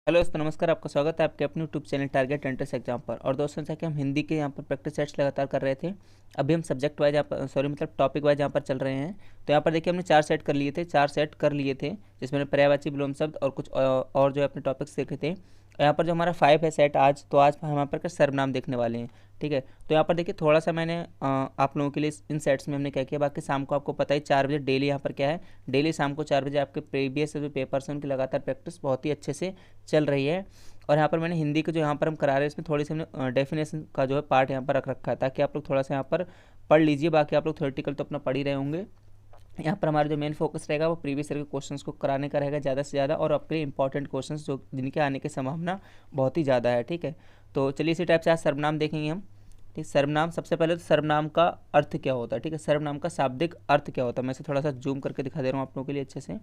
Hello दोस्तों, नमस्कार। आपका स्वागत है आपके अपने YouTube channel target entrance exam पर। और दोस्तों, जैसा कि हम हिंदी के यहाँ पर प्रैक्टिस सेट्स लगातार कर रहे थे, अभी हम सब्जेक्ट वाइज यहाँ पर मतलब टॉपिक वाइज यहाँ पर चल रहे हैं। तो यहाँ पर देखिए, हमने 4 सेट कर लिए थे जिसमें पर्यायवाची विलोम शब्द और कुछ और जो है अपने टॉपिक्स देखे थे। यहाँ पर जो हमारा 5 है सेट आज, तो आज हम यहाँ पर सर्वनाम देखने वाले हैं। ठीक है, तो यहाँ पर देखिए थोड़ा सा मैंने आप लोगों के लिए इन सेट्स में हमने क्या किया। बाकी शाम को आपको पता ही 4 बजे डेली यहाँ पर क्या है, डेली शाम को 4 बजे आपके प्रीवियस जो पेपर्स हैं उनकी लगातार प्रैक्टिस बहुत ही अच्छे से चल रही है। और यहाँ पर मैंने हिंदी के जो यहाँ पर हम करा रहे हैं इसमें थोड़ी सी हमने डेफिनेशन का जो है पार्ट यहाँ पर रख रखा है, ताकि आप लोग थोड़ा सा यहाँ पर पढ़ लीजिए। बाकी आप लोग थ्योरेटिकल तो अपना पढ़ ही रहे होंगे। यहाँ पर हमारा जो मेन फोकस रहेगा वो प्रीवियस ईयर के क्वेश्चंस को कराने का रहेगा ज़्यादा से ज़्यादा, और आपके लिए इंपॉर्टेंट क्वेश्चंस जो जिनके आने की संभावना बहुत ही ज़्यादा है। ठीक है, तो चलिए इसी टाइप से आज सर्वनाम देखेंगे हम। ठीक, सर्वनाम सबसे पहले तो सर्वनाम का अर्थ क्या होता है। ठीक है, सर्वनाम का शाब्दिक अर्थ क्या होता है, मैं इसे थोड़ा सा जूम करके दिखा दे रहा हूँ आप लोगों के लिए अच्छे से।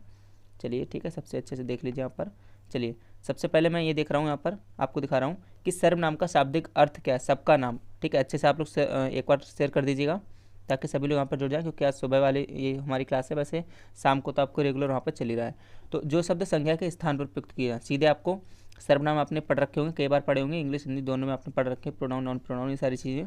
चलिए ठीक है, सबसे अच्छे से देख लीजिए यहाँ पर। चलिए सबसे पहले मैं ये देख रहा हूँ, यहाँ पर आपको दिखा रहा हूँ कि सर्वनाम का शाब्दिक अर्थ क्या है। सबका नाम। ठीक है, अच्छे से आप लोग एक बार शेयर कर दीजिएगा ताकि सभी लोग यहाँ पर जुड़ जाएं, क्योंकि आज सुबह वाली ये हमारी क्लास है। वैसे शाम को तो आपको रेगुलर वहाँ पर चल ही रहा है। तो जो शब्द संज्ञा के स्थान पर प्रयुक्त किया, सीधे आपको सर्वनाम आपने पढ़ रखे होंगे, कई बार पढ़े होंगे, इंग्लिश हिंदी दोनों में आपने पढ़ रखे, प्रोनाउन नॉन प्रोनाउन ये सारी चीज़ें।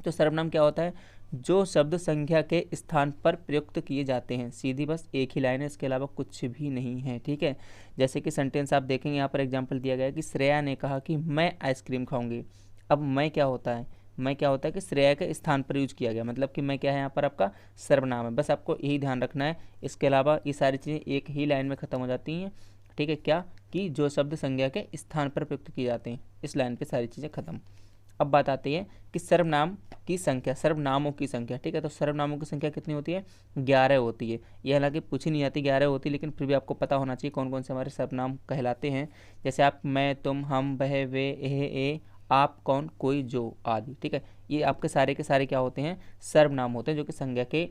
तो सर्वनाम क्या होता है? जो शब्द संख्या के स्थान पर प्रयुक्त किए जाते हैं। सीधी बस एक ही लाइन है, इसके अलावा कुछ भी नहीं है। ठीक है, जैसे कि सेंटेंस आप देखेंगे, यहाँ पर एग्जांपल दिया गया है कि श्रेया ने कहा कि मैं आइसक्रीम खाऊंगी। अब मैं क्या होता है? मैं क्या होता है कि श्रेया के स्थान पर यूज किया गया, मतलब कि मैं क्या है यहाँ पर आपका सर्वनाम है। बस आपको यही ध्यान रखना है, इसके अलावा ये सारी चीज़ें एक ही लाइन में ख़त्म हो जाती हैं। ठीक है, क्या कि जो शब्द संज्ञा के स्थान पर प्रयुक्त किए जाते हैं, इस लाइन पे सारी चीज़ें खत्म। अब बात आती है कि सर्वनाम की संख्या, सर्वनामों की संख्या। ठीक है, तो सर्वनामों की संख्या कितनी होती है? 11 होती है। ये हालांकि पूछी नहीं जाती 11 होती, लेकिन फिर भी आपको पता होना चाहिए कौन कौन से हमारे सर्वनाम कहलाते हैं। जैसे आप मैं, तुम, हम, वह, वे, एह, ए, आप, कौन, कोई, जो आदि। ठीक है, ये आपके सारे के सारे क्या होते हैं? सर्वनाम होते हैं, जो कि संज्ञा के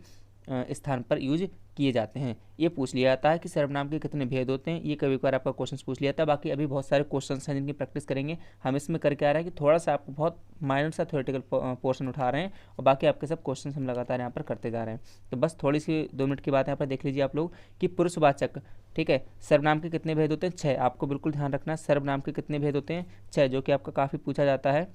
स्थान पर यूज किए जाते हैं। ये पूछ लिया जाता है कि सर्वनाम के कितने भेद होते हैं, ये कभी कभार आपका क्वेश्चन पूछ लिया जाता है। बाकी अभी बहुत सारे क्वेश्चन हैं जिनकी प्रैक्टिस करेंगे हम। इसमें करके आ रहा है कि थोड़ा सा आपको बहुत माइनर सा थ्योरेटिकल पोर्शन उठा रहे हैं, और बाकी आपके सब क्वेश्चन हम लगातार यहाँ पर करते जा रहे हैं। तो बस थोड़ी सी 2 मिनट की बात यहाँ पर देख लीजिए आप लोग कि पुरुषवाचक, ठीक है, सर्वनाम के कितने भेद होते हैं? 6। आपको बिल्कुल ध्यान रखना है, सर्वनाम के कितने भेद होते हैं? 6, जो कि आपका काफ़ी पूछा जाता है,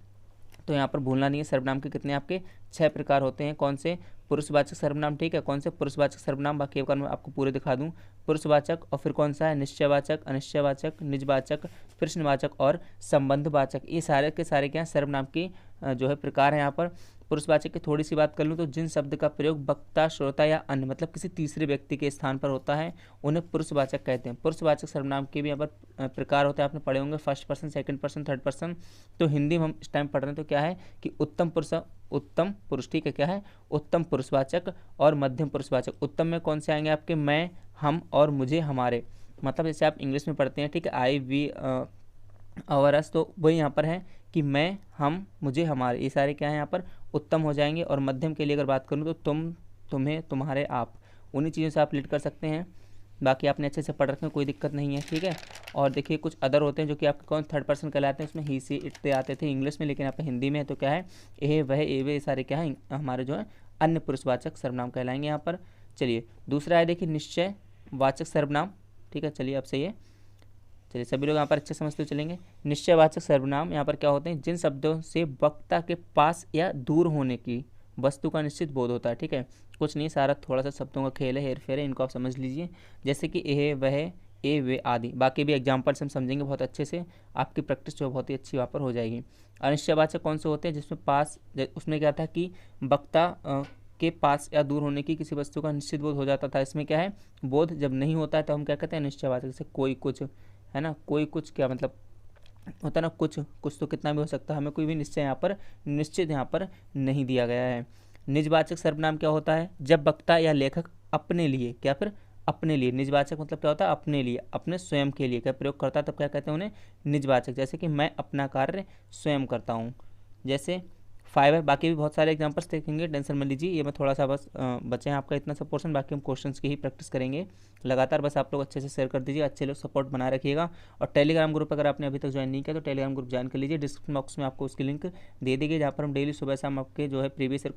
तो यहाँ पर भूलना नहीं है। सर्वनाम के कितने आपके 6 प्रकार होते हैं। कौन से? पुरुषवाचक सर्वनाम। ठीक है, कौन से पुरुषवाचक सर्वनाम, बाकी एक बार मैं आपको पूरे दिखा दूं। पुरुषवाचक, और फिर कौन सा है? निश्चयवाचक, अनिश्चयवाचक, निजवाचक, प्रश्नवाचक और संबंधवाचक। ये सारे के सारे क्या सर्वनाम की जो है प्रकार है। यहाँ पर पुरुषवाचक की थोड़ी सी बात कर लूँ तो जिन शब्द का प्रयोग वक्ता, श्रोता या अन्य मतलब किसी तीसरे व्यक्ति के स्थान पर होता है, उन्हें पुरुषवाचक कहते हैं। पुरुषवाचक सर्वनाम के भी यहाँ पर प्रकार होते हैं, आपने पढ़े होंगे, first person, second person, third person. तो हिंदी में हम इस टाइम पढ़ रहे हैं, तो क्या है कि उत्तम पुरुष, उत्तम पुरुष। ठीक है, क्या है? उत्तम पुरुषवाचक और मध्यम पुरुषवाचक। उत्तम में कौन से आएंगे आपके? मैं, हम और मुझे, हमारे। मतलब जैसे आप इंग्लिश में पढ़ते हैं, ठीक है, आई, वी, और अस, तो वही यहाँ पर है कि मैं, हम, मुझे, हमारे, ये सारे क्या है यहाँ पर उत्तम हो जाएंगे। और मध्यम के लिए अगर बात करूँ तो तुम, तुम्हें, तुम्हारे, आप, उन्हीं चीज़ों से आप लीड कर सकते हैं। बाकी आपने अच्छे से पढ़ रखे हैं, कोई दिक्कत नहीं है। ठीक है, और देखिए कुछ अदर होते हैं जो कि आपके कौन थर्ड पर्सन कहलाते हैं। उसमें ही, से, इट, ते आते थे इंग्लिश में, लेकिन यहाँ पर हिंदी में है, तो क्या है? ए, वह, ए, वे, ये सारे क्या है हमारे जो है अन्य पुरुषवाचक सर्वनाम कहलाएंगे यहाँ पर। चलिए दूसरा है, देखिए निश्चय वाचक सर्वनाम। ठीक है, चलिए अब सही है। चलिए सभी लोग यहाँ पर अच्छे समझते हुए चलेंगे। निश्चयवाचक सर्वनाम यहाँ पर क्या होते हैं? जिन शब्दों से वक्ता के पास या दूर होने की वस्तु का निश्चित बोध होता है। ठीक है, कुछ नहीं, सारा थोड़ा सा शब्दों का खेल है, हेर फेर है, इनको आप समझ लीजिए। जैसे कि एह, वह, ए, वे आदि। बाकी भी एग्जाम्पल्स हम समझेंगे बहुत अच्छे से, आपकी प्रैक्टिस जो बहुत ही अच्छी वहाँ पर हो जाएगी। अनिश्चयवाचक कौन से होते हैं? जिसमें पास, उसमें क्या था कि वक्ता के पास या दूर होने की किसी वस्तु का निश्चित बोध हो जाता था। इसमें क्या है? बोध जब नहीं होता है तो हम क्या कहते हैं? अनिश्चयवाचक। जैसे कोई, कुछ, है ना, कोई कुछ क्या मतलब होता है ना, कुछ कुछ तो कितना भी हो सकता है, हमें कोई भी निश्चय यहाँ पर निश्चित यहाँ पर नहीं दिया गया है। निजवाचक सर्वनाम क्या होता है? जब वक्ता या लेखक अपने लिए, क्या फिर अपने लिए, निजवाचक मतलब क्या होता है? अपने लिए, अपने स्वयं के लिए क्या प्रयोग करता है, तब क्या कहते हैं उन्हें? निजवाचक। जैसे कि मैं अपना कार्य स्वयं करता हूँ। जैसे 5 है। बाकी भी बहुत सारे एग्जांपल्स देखेंगे, टेंशन मत लीजिए। ये मैं थोड़ा सा बस बचे हैं आपका इतना सा पोर्शन, बाकी हम क्वेश्चंस की ही प्रैक्टिस करेंगे लगातार। बस आप लोग अच्छे से शेयर कर दीजिए, अच्छे लोग सपोर्ट बनाए रखिएगा। और टेलीग्राम ग्रुप अगर आपने अभी तक ज्वाइन नहीं किया तो टेलीग्राम ग्रुप ज्वाइन कर लीजिए। डिस्क्रिप्शन बॉक्स में आपको उसकी लिंक दे देंगे, जहाँ पर हम डेली सुबह शाम आपके जो है प्रीवियस ईयर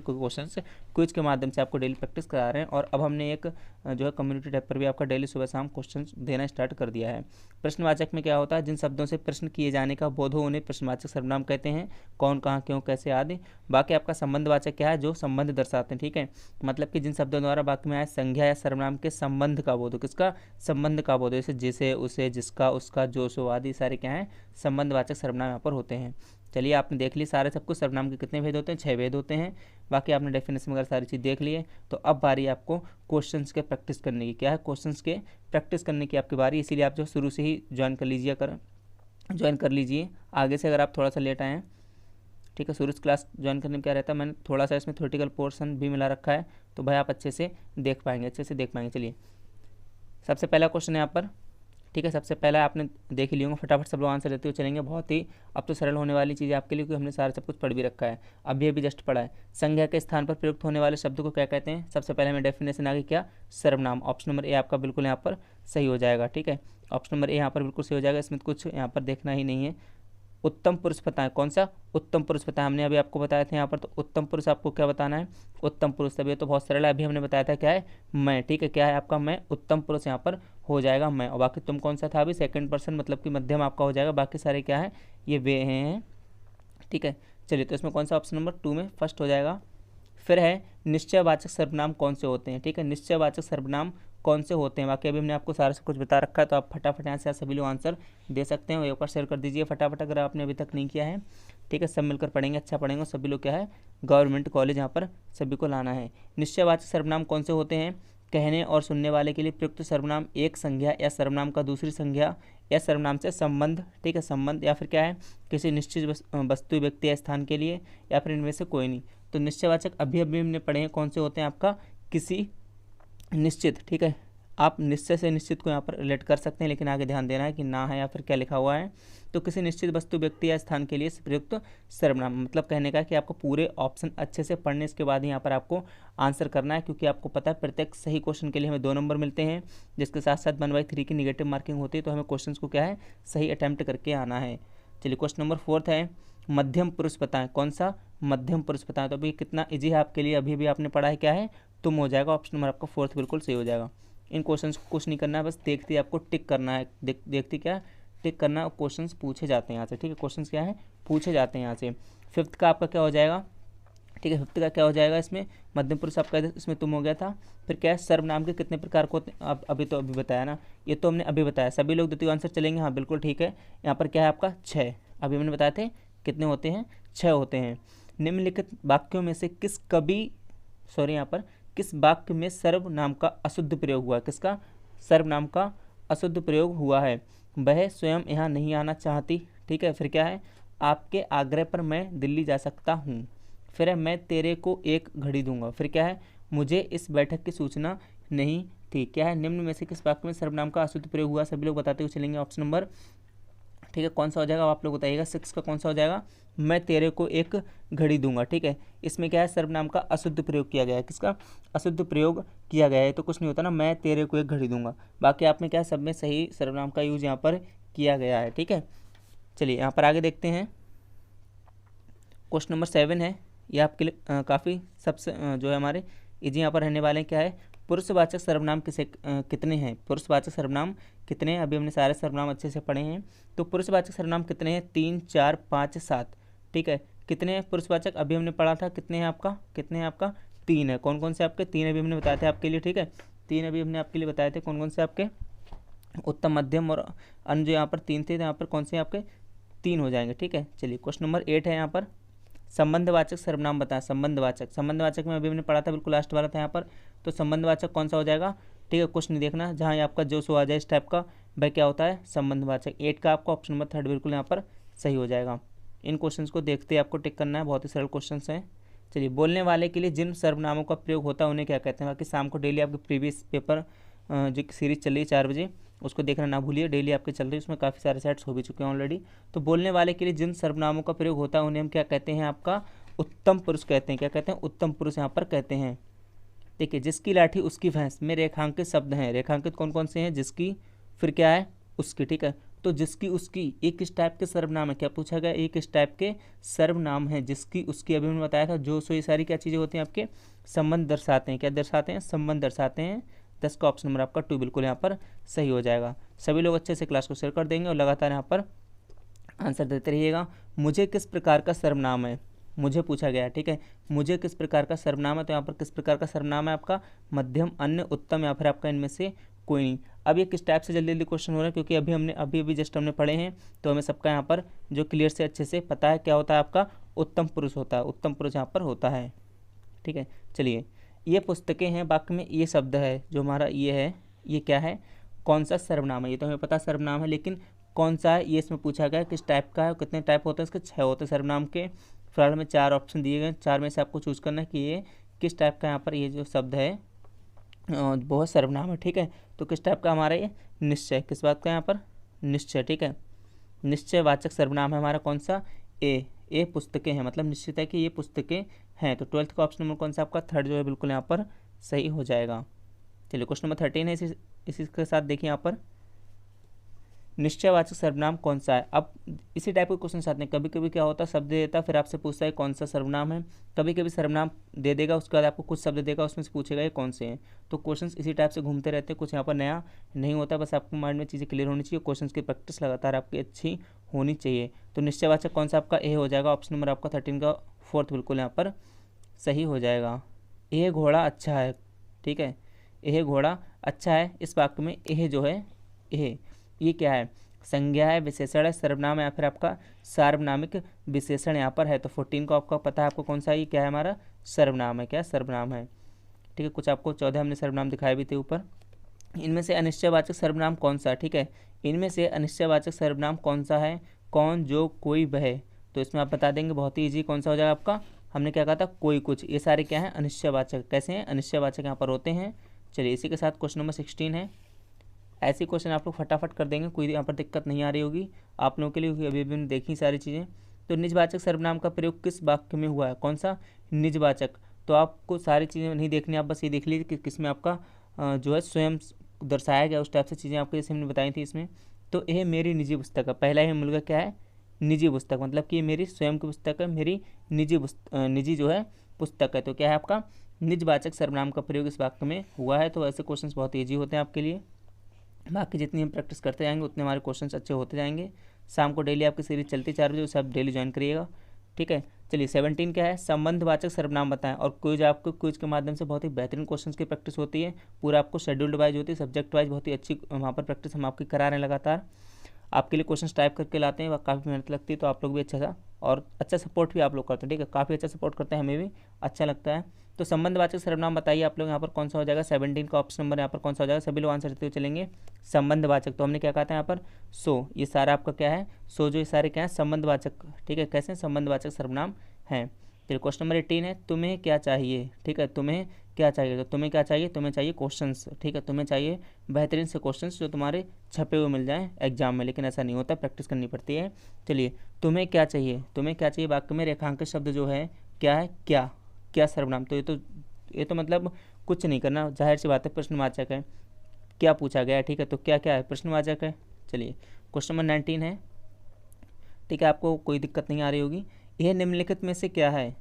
क्वेश्चन क्विज के माध्यम से आपको डेली प्रैक्टिस करा रहे हैं। और अब हमने एक जो है कम्युनिटी टैब पर भी आपका डेली सुबह शाम क्वेश्चन देना स्टार्ट कर दिया है। प्रश्नवाचक में क्या होता है, जिन शब्दों से प्रश्न किए जाने का बोध हो उन्हें प्रश्नवाचक सर्वनाम कहते हैं। कौन, कहाँ, क्यों, कैसे आदि। बाकी आपका संबंधवाचक क्या है, जो संबंध दर्शाते हैं, ठीक है। मतलब कि जिन शब्दों द्वारा वाक्य में आए संज्ञा या सर्वनाम के संबंध का बोध हो। किसका संबंध का बोध हो, जैसे जिसे, उसे, जिसका, उसका, जो, सो आदि सारे क्या हैं, संबंधवाचक सर्वनाम यहाँ पर होते हैं। चलिए आपने देख ली सारे सब कुछ, सर्वनाम के कितने भेद होते हैं, 6 भेद होते हैं। बाकी आपने डेफिनेशन वगैरह सारी चीज़ देख लिए। तो अब बारी आपको क्वेश्चंस के प्रैक्टिस करने की। क्या है, क्वेश्चंस के प्रैक्टिस करने की आपकी बारी, इसीलिए आप जो शुरू से ही ज्वाइन कर लीजिए। आगे से अगर आप थोड़ा सा लेट आए हैं, ठीक है, शुरू से क्लास ज्वाइन करने में क्या रहता है, मैंने थोड़ा सा इसमें थ्योरेटिकल पोर्शन भी मिला रखा है, तो भाई आप अच्छे से देख पाएंगे। चलिए सबसे पहला क्वेश्चन है यहाँ पर, ठीक है। सबसे पहला आपने देख ही लिया, फटाफट सब लोग आंसर देते हुए चलेंगे। बहुत ही अब तो सरल होने वाली चीज़ आपके लिए, क्योंकि हमने सारा सब कुछ पढ़ भी रखा है, अभी जस्ट पढ़ा है। संज्ञा के स्थान पर प्रयुक्त होने वाले शब्द को क्या कहते हैं। सबसे पहले हमें डेफिनेशन आगे क्या, सर्वनाम। ऑप्शन नंबर ए आपका बिल्कुल यहाँ पर सही हो जाएगा, ठीक है। ऑप्शन नंबर ए यहाँ पर बिल्कुल सही हो जाएगा, इसमें कुछ यहाँ पर देखना ही नहीं है। उत्तम पुरुष बताएं, कौन सा, उत्तम पुरुष बताएं। हमने अभी आपको बताया था यहाँ पर, तो उत्तम पुरुष आपको क्या बताना है, उत्तम पुरुष। तभी तो बहुत सरल है, अभी हमने बताया था क्या है, मैं, ठीक है। क्या है आपका मैं, उत्तम पुरुष यहाँ पर हो जाएगा मैं। और बाकी तुम कौन सा था अभी, सेकंड पर्सन मतलब कि मध्यम आपका हो जाएगा। बाकी सारे क्या है, ये वे हैं, ठीक है। चलिए तो इसमें कौन सा ऑप्शन नंबर 2 में फर्स्ट हो जाएगा। फिर है निश्चयवाचक सर्वनाम कौन से होते हैं, ठीक है। निश्चयवाचक सर्वनाम कौन से होते हैं, बाकी अभी हमने आपको सारा कुछ बता रखा है, तो आप फटाफट यहाँ से सभी लोग आंसर दे सकते हैं। एक बार शेयर कर दीजिए फटाफट अगर आपने अभी तक नहीं किया है, ठीक है। सब मिलकर पढ़ेंगे, अच्छा पढ़ेंगे। सभी लोग क्या है, गवर्नमेंट कॉलेज यहाँ पर सभी को लाना है। निश्चयवाचक सर्वनाम कौन से होते हैं, कहने और सुनने वाले के लिए प्रयुक्त सर्वनाम एक संज्ञा या सर्वनाम का दूसरी संज्ञा या सर्वनाम से संबंध, ठीक है, संबंध, या फिर क्या है किसी निश्चित वस्तु, व्यक्ति या स्थान के लिए, या फिर इनमें से कोई नहीं। तो निश्चयवाचक अभी हमने पढ़े हैं कौन से होते हैं, आपका किसी निश्चित, ठीक है। आप निश्चय से निश्चित को यहाँ पर रिलेट कर सकते हैं, लेकिन आगे ध्यान देना है कि ना है या फिर क्या लिखा हुआ है। तो किसी निश्चित वस्तु, व्यक्ति या स्थान के लिए प्रयुक्त सर्वनाम, मतलब कहने का कि आपको पूरे ऑप्शन अच्छे से पढ़ने के बाद ही यहाँ पर आपको आंसर करना है, क्योंकि आपको पता है प्रत्येक सही क्वेश्चन के लिए हमें 2 नंबर मिलते हैं, जिसके साथ साथ 1/3 की निगेटिव मार्किंग होती है। तो हमें क्वेश्चन को क्या है, सही अटैम्प्ट करके आना है। चलिए क्वेश्चन नंबर 4 है, मध्यम पुरुष बताएं, कौन सा, मध्यम पुरुष बताएं। तो अभी कितना इजी है आपके लिए, अभी भी आपने पढ़ा है क्या है, तुम हो जाएगा। ऑप्शन नंबर आपका 4 बिल्कुल सही हो जाएगा। इन क्वेश्चंस को कुछ नहीं करना है, बस देखते आपको टिक करना है, देखते क्या टिक करना है। क्वेश्चंस पूछे जाते हैं यहाँ से, ठीक है। क्वेश्चंस क्या है, पूछे जाते हैं यहाँ से। 5th का आपका क्या हो जाएगा, ठीक है। 5th का क्या हो जाएगा, इसमें मध्यम पुरुष आपका, इसमें तुम हो गया था। फिर क्या है, सर्वनाम के कितने प्रकार को होते हैं, अभी बताया ना, ये तो हमने अभी बताया। सभी लोग द्वितीय आंसर चलेंगे, हाँ बिल्कुल ठीक है। यहाँ पर क्या है आपका 6, अभी हमने बताए थे कितने होते हैं, 6 होते हैं। निम्नलिखित वाक्यों में से किस वाक्य में सर्वनाम का अशुद्ध प्रयोग हुआ है, किसका सर्वनाम का अशुद्ध प्रयोग हुआ है। वह स्वयं यहाँ नहीं आना चाहती, ठीक है। फिर क्या है, आपके आग्रह पर मैं दिल्ली जा सकता हूँ। फिर है, मैं तेरे को एक घड़ी दूंगा। फिर क्या है, मुझे इस बैठक की सूचना नहीं थी। क्या है, निम्न में से किस वाक्य में सर्वनाम का अशुद्ध प्रयोग हुआ, सभी लोग बताते हुए चलेंगे। ऑप्शन नंबर, ठीक है, कौन सा हो जाएगा आप लोग बताइएगा। 6 का कौन सा हो जाएगा, मैं तेरे को एक घड़ी दूंगा, ठीक है। इसमें क्या है, सर्वनाम का अशुद्ध प्रयोग किया गया है, किसका अशुद्ध प्रयोग किया गया है, तो कुछ नहीं होता ना, मैं तेरे को एक घड़ी दूंगा। बाकी आप में क्या है, सब में सही सर्वनाम का यूज यहाँ पर किया गया है, ठीक है। चलिए यहाँ पर आगे देखते हैं। क्वेश्चन नंबर 7 है, ये आपके लिए काफ़ी सबसे जो है हमारे इजी यहाँ पर रहने वाले हैं। क्या है, पुरुषवाचक सर्वनाम कितने हैं, पुरुषवाचक सर्वनाम कितने हैं। अभी हमने सारे सर्वनाम अच्छे से पढ़े हैं। तो पुरुषवाचक सर्वनाम कितने हैं, 3, 4, 5, 7, ठीक है। कितने हैं पुरुषवाचक, अभी हमने पढ़ा था, कितने हैं आपका 3 है। कौन कौन से आपके 3 अभी हमने बताए थे आपके लिए, ठीक है। 3 अभी हमने आपके लिए बताए थे, कौन कौन से आपके, उत्तम, मध्यम और अन्य, जो यहाँ पर 3 थे, तो यहाँ पर कौन से आपके 3 हो जाएंगे, ठीक है। चलिए क्वेश्चन नंबर 8 है यहाँ पर, संबंधवाचक सर्वनाम बताएं। संबंधवाचक में अभी हमने पढ़ा था, बिल्कुल लास्ट वाला था यहाँ पर। तो संबंधवाचक कौन सा हो जाएगा, ठीक है, कुछ नहीं देखना, जहाँ ये आपका जो सो आ जाए इस टाइप का, वह क्या होता है, संबंधवाचक। 8 का आपका ऑप्शन नंबर 3 बिल्कुल यहाँ पर सही हो जाएगा। इन क्वेश्चंस को देखते आपको टिक करना है, बहुत ही सरल क्वेश्चन हैं। चलिए, बोलने वाले के लिए जिन सर्वनामों का प्रयोग होता है उन्हें क्या कहते हैं। बाकी शाम को डेली आपके प्रीवियस पेपर जो सीरीज चल रही है 4 बजे, उसको देखना ना भूलिए, डेली आपके चल रही है, उसमें काफ़ी सारे सेट्स हो भी चुके हैं ऑलरेडी। तो बोलने वाले के लिए जिन सर्वनामों का प्रयोग होता है उन्हें हम क्या कहते हैं, आपका उत्तम पुरुष कहते हैं। क्या कहते हैं, उत्तम पुरुष यहाँ पर कहते हैं। देखिए, जिसकी लाठी उसकी भैंस में रेखांकित शब्द हैं। रेखांकित कौन कौन से हैं, जिसकी, फिर क्या है, उसकी, ठीक है। तो जिसकी उसकी ये किस टाइप के सर्वनाम है, क्या पूछा गया, ये किस टाइप के सर्वनाम है, जिसकी उसकी। अभी मैंने बताया था जो सो, ये सारी क्या चीज़ें होती हैं, आपके संबंध दर्शाते हैं। क्या दर्शाते हैं, संबंध दर्शाते हैं। 10 का ऑप्शन नंबर आपका 2 बिल्कुल यहाँ पर सही हो जाएगा। सभी लोग अच्छे से क्लास को शेयर कर देंगे और लगातार यहाँ पर आंसर देते रहिएगा। मुझे किस प्रकार का सर्वनाम है, मुझे पूछा गया है, ठीक है। मुझे किस प्रकार का सर्वनाम है, तो यहाँ पर किस प्रकार का सर्वनाम है आपका, मध्यम, अन्य, उत्तम, या फिर आपका इनमें से कोई नहीं। अब ये किस टाइप से जल्दी जल्दी क्वेश्चन हो रहा है, क्योंकि अभी जस्ट हमने पढ़े हैं, तो हमें सबका यहाँ पर जो क्लियर से अच्छे से पता है क्या होता है, आपका उत्तम पुरुष होता है। उत्तम पुरुष यहाँ पर होता है, ठीक है। चलिए, ये पुस्तकें हैं, वाक्य में ये शब्द है जो हमारा ये है, ये क्या है, कौन सा सर्वनाम है। ये तो हमें पता सर्वनाम है, लेकिन कौन सा है ये इसमें पूछा गया, किस टाइप का है, कितने टाइप होते हैं इसके, 6 होते हैं सर्वनाम के। फिलहाल में 4 ऑप्शन दिए गए, 4 में से आपको चूज करना है कि ये किस टाइप का यहाँ पर ये जो शब्द है वो सर्वनाम है, ठीक है। तो किस टाइप का हमारा ये, निश्चय, किस बात का यहाँ पर, निश्चय, ठीक है। निश्चयवाचक सर्वनाम है हमारा कौन सा, ए पुस्तकें हैं, मतलब निश्चित है कि ये पुस्तकें हैं। तो 12th का ऑप्शन नंबर कौन सा आपका, 3rd जो है बिल्कुल यहाँ पर सही हो जाएगा। चलिए, क्वेश्चन नंबर 13 है, इसी के साथ देखिए यहाँ पर निश्चयवाचक सर्वनाम कौन सा है। अब इसी टाइप के क्वेश्चन आते हैं, कभी कभी क्या होता है, शब्द देता है, फिर आपसे पूछता है कौन सा सर्वनाम है। कभी कभी सर्वनाम दे देगा, उसके बाद आपको कुछ शब्द देगा, उसमें से पूछेगा ये कौन से हैं। तो क्वेश्चंस इसी टाइप से घूमते रहते हैं, कुछ यहाँ पर नया नहीं होता, बस आपको माइंड में चीज़ें क्लियर होनी चाहिए। क्वेश्चन की प्रैक्टिस लगातार आपकी अच्छी होनी चाहिए। तो निश्चयवाचक कौन सा आपका, ए हो जाएगा। ऑप्शन नंबर आपका 13 का 4th बिल्कुल यहाँ पर सही हो जाएगा। यह घोड़ा अच्छा है, ठीक है, यह घोड़ा अच्छा है। इस वाक्य में यह जो है, ये क्या है, संज्ञा है, विशेषण है, सर्वनाम है, या फिर आपका सार्वनामिक विशेषण यहाँ पर है। तो 14 को आपका पता है, आपको कौन सा, ये क्या है हमारा सर्वनाम है, क्या सर्वनाम है, ठीक है। कुछ आपको 14 हमने सर्वनाम दिखाए भी थे ऊपर। इनमें से अनिश्चयवाचक सर्वनाम कौन सा है, ठीक है। इनमें से अनिश्चयवाचक सर्वनाम कौन सा है, कौन, जो, कोई, वह। तो इसमें आप बता देंगे बहुत ही ईजी, कौन सा हो जाएगा आपका, हमने क्या कहा था, कोई, कुछ। ये सारे क्या हैं, अनिश्चयवाचक। कैसे हैं, अनिश्चयवाचक यहाँ पर होते हैं। चलिए, इसी के साथ क्वेश्चन नंबर 16 है। ऐसे क्वेश्चन आप लोग फटाफट कर देंगे, कोई यहाँ पर दिक्कत नहीं आ रही होगी आप लोगों के लिए, अभी भी देखी सारी चीज़ें। तो निजवाचक सर्वनाम का प्रयोग किस वाक्य में हुआ है, कौन सा, निजवाचक। तो आपको सारी चीज़ें नहीं देखनी, आप बस ये देख लीजिए कि किसमें आपका जो है स्वयं दर्शाया गया, उस टाइप से चीज़ें आपको जैसे हमने बताई थी इसमें। तो यह मेरी निजी पुस्तक है, पहला ही मूल का क्या है, निजी पुस्तक, मतलब कि ये मेरी स्वयं की पुस्तक है, मेरी निजी जो है पुस्तक है। तो क्या है आपका, निजवाचक सर्वनाम का प्रयोग इस वाक्य में हुआ है। तो ऐसे क्वेश्चंस बहुत ईजी होते हैं आपके लिए। बाकी जितनी हम प्रैक्टिस करते जाएंगे उतने हमारे क्वेश्चंस अच्छे होते जाएंगे। शाम को डेली आपकी सीरीज चलती 4 बजे, उसे आप डेली ज्वाइन करिएगा, ठीक है। चलिए, 17 क्या है, संबंधवाचक सर्वनाम बताएं। और क्विज, आपको क्विज के माध्यम से बहुत ही बेहतरीन क्वेश्चंस की प्रैक्टिस होती है। पूरा आपको शेड्यूल्ड वाइज होती है, सब्जेक्ट वाइज बहुत ही अच्छी वहाँ पर प्रैक्टिस हम आपकी करा रहे हैं लगातार। आपके लिए क्वेश्चन टाइप करके लाते हैं, काफ़ी मेहनत लगती है। तो आप लोग भी अच्छा सा और अच्छा सपोर्ट भी आप लोग करते हैं, ठीक है, काफ़ी अच्छा सपोर्ट करते हैं, हमें भी अच्छा लगता है। तो संबंधवाचक सर्वनाम बताइए आप लोग यहाँ पर कौन सा हो जाएगा, 17 का ऑप्शन नंबर यहाँ पर कौन सा हो जाएगा। सभी लोग आंसर देते हुए चलेंगे। संबंधवाचक, तो हमने क्या कहा था यहाँ पर, सो, ये सारा आपका क्या है, सो, जो ये सारे क्या है, संबंधवाचक, ठीक है। कैसे संबंधवाचक सर्वनाम हैं। चलिए, क्वेश्चन नंबर 18 है, तुम्हें क्या चाहिए, ठीक है, तुम्हें क्या चाहिए। तो तुम्हें क्या चाहिए, तुम्हें चाहिए क्वेश्चंस, ठीक है, तुम्हें चाहिए बेहतरीन से क्वेश्चंस जो तुम्हारे छपे हुए मिल जाएं एग्जाम में, लेकिन ऐसा नहीं होता, प्रैक्टिस करनी पड़ती है। चलिए, तुम्हें क्या चाहिए, तुम्हें क्या चाहिए वाक्य में रेखांकित शब्द जो है क्या है, क्या सर्वनाम। तो ये तो मतलब कुछ नहीं करना, जाहिर सी बात है, प्रश्नवाचक है, क्या पूछा गया है, ठीक है। तो क्या है, प्रश्नवाचक है। चलिए, क्वेश्चन नंबर 19 है, ठीक है, आपको कोई दिक्कत नहीं आ रही होगी। यह निम्नलिखित में से क्या है,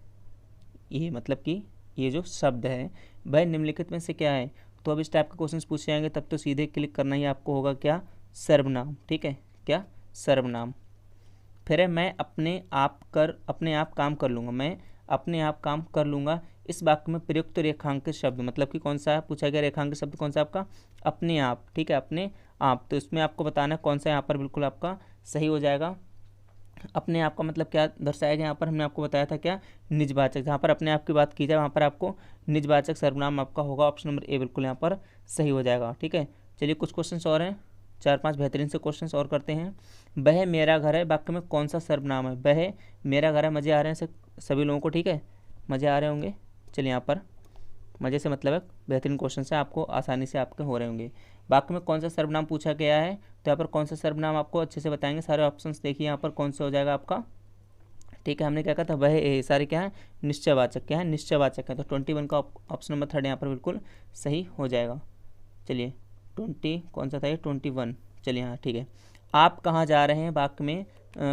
ये मतलब कि ये जो शब्द है वह निम्नलिखित में से क्या है। तो अब इस टाइप के क्वेश्चंस पूछे जाएंगे तब तो सीधे क्लिक करना ही आपको होगा, क्या, सर्वनाम, ठीक है, क्या, सर्वनाम। फिर है, मैं अपने आप काम कर लूँगा, मैं अपने आप काम कर लूँगा। इस वाक्य में प्रयुक्त रेखांकित शब्द मतलब कि कौन सा है, पूछा गया रेखांकित शब्द कौन सा आपका, अपने आप, ठीक है, अपने आप। तो इसमें आपको बताना कौन सा यहाँ पर बिल्कुल आपका सही हो जाएगा। अपने आप का मतलब क्या दर्शाया गया यहाँ पर, हमने आपको बताया था क्या, निजवाचक। जहाँ पर अपने आप की बात की जाए वहाँ पर आपको निजवाचक सर्वनाम आपका होगा। ऑप्शन नंबर ए बिल्कुल यहाँ पर सही हो जाएगा, ठीक है। चलिए, कुछ क्वेश्चंस और हैं, 4-5 बेहतरीन से क्वेश्चंस और करते हैं। वह मेरा घर है वाक्य में कौन सा सर्वनाम है, वह मेरा घर है। मज़े आ रहे हैं सभी लोगों को, ठीक है, मज़े आ रहे होंगे। चलिए, यहाँ पर मज़े से मतलब है बेहतरीन क्वेश्चन से आपको आसानी से आपके हो रहे होंगे। वाक्य में कौन सा सर्वनाम पूछा गया है, तो यहाँ पर कौन सा सर्वनाम आपको अच्छे से बताएंगे। सारे ऑप्शंस देखिए यहाँ पर कौन सा हो जाएगा आपका, ठीक है। हमने क्या कहा था, वह ए, सारे क्या है निश्चयवाचक, क्या है निश्चयवाचक है। तो 21 का ऑप्शन नंबर 3 यहाँ पर बिल्कुल सही हो जाएगा। चलिए 20 कौन सा था ये 21, चलिए हाँ ठीक है। आप कहाँ जा रहे हैं वाक्य में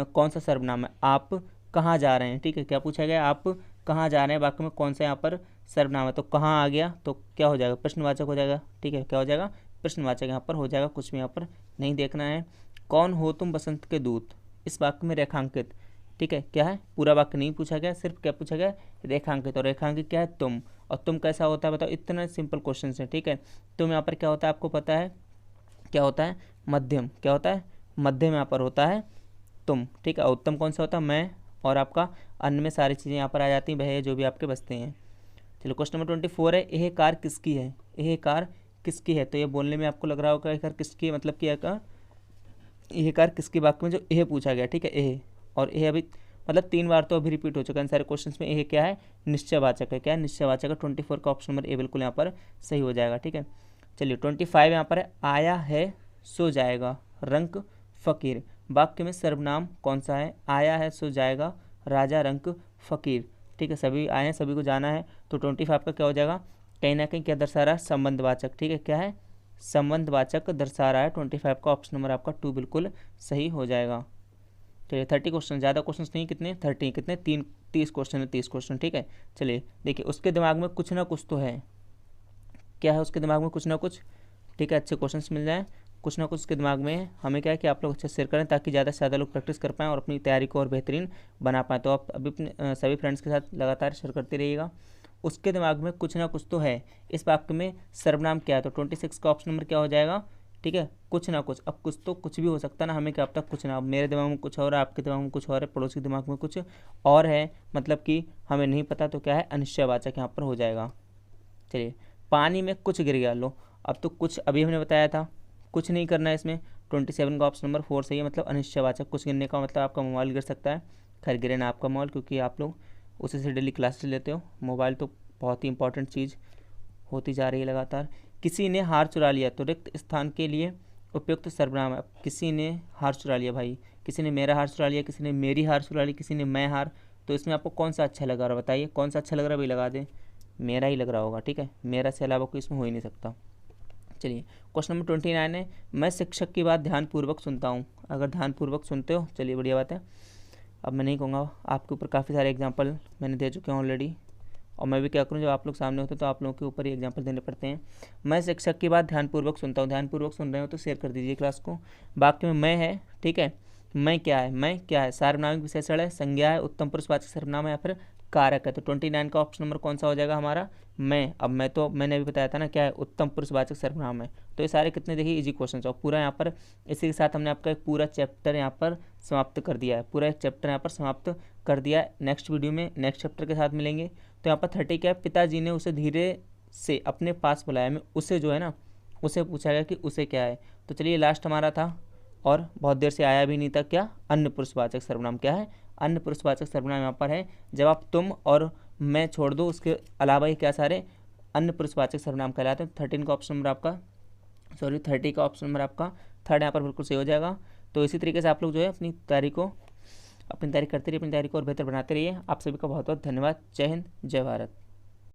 कौन सा सर्वनाम है, आप कहाँ जा रहे हैं, ठीक है। क्या पूछा गया, आप कहाँ जा रहे हैं वाक्य में कौन सा यहाँ पर सर्वनाम है। तो कहाँ आ गया तो क्या हो जाएगा, प्रश्नवाचक हो जाएगा, ठीक है। क्या हो जाएगा, प्रश्नवाचक यहाँ पर हो जाएगा, कुछ भी यहाँ पर नहीं देखना है। कौन हो तुम बसंत के दूत, इस वाक्य में रेखांकित, ठीक है। क्या है, पूरा वाक्य नहीं पूछा गया, सिर्फ क्या पूछा गया, रेखांकित। और रेखांकित क्या है, तुम। और तुम कैसा होता है बताओ, इतना सिंपल क्वेश्चन है, ठीक है। तुम यहाँ पर क्या होता है आपको पता है, क्या होता है मध्यम, क्या होता है मध्यम यहाँ पर होता है तुम, ठीक है। उत्तम कौन सा होता है, मैं। और आपका अन्य में सारी चीज़ें यहाँ पर आ जाती हैं, वह जो भी आपके बचते हैं। चलो क्वेश्चन नंबर 24 है, यह कार किसकी है, यह कार किसकी है। तो ये बोलने में आपको लग रहा होगा यह कार किसकी है, मतलब कि यह कार किसकी वाक्य में जो यह पूछा गया, ठीक है यह। और यह अभी मतलब 3 बार तो अभी रिपीट हो चुका है सारे क्वेश्चन में। यह क्या है, निश्चयवाचक है, क्या है निश्चयवाचक है। 24 का ऑप्शन नंबर ए बिल्कुल यहाँ पर सही हो जाएगा, ठीक है। चलिए 25 यहाँ पर है, आया है सो जाएगा रंक फ़कीर। वाक्य में सर्वनाम कौन सा है, आया है सो जाएगा राजा रंक फ़कीर, ठीक है। सभी आए हैं, सभी को जाना है। तो 25 का क्या हो जाएगा, कहीं ना कहीं क्या दर्शा रहा है, संबंधवाचक, ठीक है। क्या है, संबंधवाचक दर्शा रहा है। 25 का ऑप्शन नंबर आपका 2 बिल्कुल सही हो जाएगा। चलिए 30 क्वेश्चन, ज़्यादा क्वेश्चन नहीं, कितने 30, कितने 30 क्वेश्चन है, 30 क्वेश्चन, ठीक है। चलिए देखिए, उसके दिमाग में कुछ ना कुछ तो है, क्या है उसके दिमाग में कुछ ना कुछ, ठीक है। अच्छे क्वेश्चंस मिल जाएँ, कुछ ना कुछ उसके दिमाग में है। हमें क्या है कि आप लोग अच्छे से शेयर करें ताकि ज़्यादा से ज़्यादा लोग प्रैक्टिस कर पाएँ और अपनी तैयारी को और बेहतरीन बना पाएँ। तो आप अभी अपने सभी फ्रेंड्स के साथ लगातार शेयर करते रहिएगा। उसके दिमाग में कुछ ना कुछ तो है, इस वाक्य में सर्वनाम क्या है। तो 26 का ऑप्शन नंबर क्या हो जाएगा, ठीक है, कुछ ना कुछ। अब कुछ तो कुछ भी हो सकता है ना, हमें क्या पता कुछ ना, मेरे दिमाग में कुछ और है, आपके दिमाग में कुछ और है, पड़ोसी के दिमाग में कुछ और है, मतलब कि हमें नहीं पता। तो क्या है, अनिश्चयवाचक यहाँ पर हो जाएगा। चलिए पानी में कुछ गिर गया, लो अब तो कुछ अभी हमने बताया था, कुछ नहीं करना है इसमें। 27 का ऑप्शन नंबर 4 सही है, मतलब अनिश्चयवाचक। कुछ गिरने का मतलब आपका मोबाइल गिर सकता है, खैर गिरे ना आपका मोबाइल, क्योंकि आप लोग उसी से डेली क्लासेस लेते हो। मोबाइल तो बहुत ही इंपॉर्टेंट चीज़ होती जा रही है लगातार। किसी ने हार चुरा लिया, तो रिक्त स्थान के लिए उपयुक्त सर्वनाम है। किसी ने हार चुरा लिया, भाई किसी ने मेरा हार चुरा लिया, किसी ने मेरी हार चुरा ली, किसी ने मैं हार। तो इसमें आपको कौन सा अच्छा लगा रहा है बताइए, कौन सा अच्छा लग रहा है भाई, लगा दें। मेरा ही लग रहा होगा, ठीक है, मेरा से अलावा कोई इसमें हो ही नहीं सकता। चलिए क्वेश्चन नंबर 29 है, मैं शिक्षक की बात ध्यानपूर्वक सुनता हूँ। अगर ध्यानपूर्वक सुनते हो चलिए बढ़िया बात है। अब मैं नहीं कहूँगा, आपके ऊपर काफ़ी सारे एग्जाम्पल मैंने दे चुके हैं ऑलरेडी, और मैं भी क्या करूँ, जब आप लोग सामने होते तो आप लोगों के ऊपर ही एग्जाम्पल देने पड़ते हैं। मैं शिक्षक की बात ध्यानपूर्वक सुनता हूँ, ध्यानपूर्वक सुन रहे हो तो शेयर कर दीजिए क्लास को। वाक्य में मैं है, ठीक है, मैं क्या है, मैं क्या है, सार्वनामिक विशेषण है, संज्ञा है, उत्तम पुरुषवाचक सर्वनाम है, या फिर कारक है। तो 29 का ऑप्शन नंबर कौन सा हो जाएगा हमारा, मैं। अब मैं तो मैंने अभी बताया था ना क्या है, उत्तम पुरुषवाचक सर्वनाम है। तो ये सारे कितने देखिए इजी क्वेश्चन और पूरा यहाँ पर इसी के साथ हमने आपका एक पूरा चैप्टर यहाँ पर समाप्त कर दिया है, पूरा एक चैप्टर यहाँ पर समाप्त कर दिया है। नेक्स्ट वीडियो में नेक्स्ट चैप्टर के साथ मिलेंगे। तो यहाँ पर 30 क्या है, पिताजी ने उसे धीरे से अपने पास बुलाया। में उसे जो है ना, उसे पूछा गया कि उसे क्या है। तो चलिए लास्ट हमारा था और बहुत देर से आया भी नहीं था, क्या अन्य पुरुषवाचक सर्वनाम, क्या है अन्य पुरुषवाचक सर्वनाम यहाँ पर है। जब आप तुम और मैं छोड़ दो, उसके अलावा ही क्या सारे अन्य पुरुषवाचक सर्वनाम कहलाते हैं। 13 का ऑप्शन नंबर आपका 30 का ऑप्शन नंबर आपका 3 यहाँ पर बिल्कुल सही हो जाएगा। तो इसी तरीके से आप लोग जो है अपनी तैयारी करते रहिए, अपनी तैयारी को और बेहतर बनाते रहिए। आप सभी का बहुत बहुत धन्यवाद। जय हिंद, जय भारत।